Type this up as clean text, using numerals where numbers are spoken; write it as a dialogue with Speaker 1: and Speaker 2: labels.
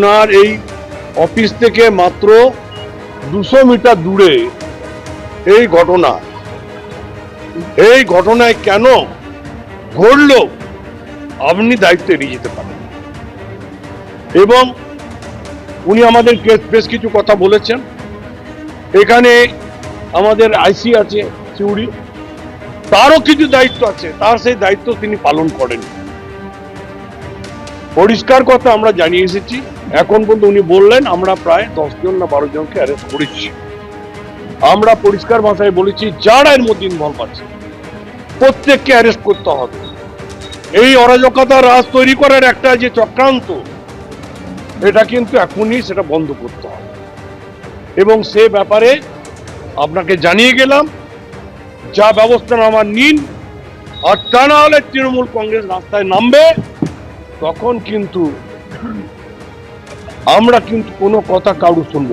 Speaker 1: আপনার এই অফিস থেকে মাত্র 200 মিটার দূরে এই ঘটনায় কেন ঘটলো আপনি দায়িত্ব এড়িয়ে যেতে পারেন। এবং উনি আমাদের বেশ কিছু কথা বলেছেন। এখানে আমাদের আইসি আছে সিউড়ি, তারও কিছু দায়িত্ব আছে, তার সেই দায়িত্ব তিনি পালন করেন। পরিষ্কার কথা আমরা জানিয়ে এসেছি, এখন পর্যন্ত উনি বললেন আমরা প্রায় 10 জন না 12 জনকে অ্যারেস্ট করেছি। আমরা পরিষ্কার ভাষায় বলেছি যারা এর মধ্যে ইনভলভ আছে প্রত্যেককে অ্যারেস্ট করতে হবে। এই অরাজকতা রাজ তৈরি করার একটা যে চক্রান্ত, এটা কিন্তু এখনই সেটা বন্ধ করতে হবে। এবং সে ব্যাপারে আপনাকে জানিয়ে গেলাম, যা ব্যবস্থা নেওয়ার নিন। আর তা না হলে তৃণমূল কংগ্রেস রাস্তায় নামবে, তখন কিন্তু আমরা কিন্তু কোনো কথা কারু শুনবো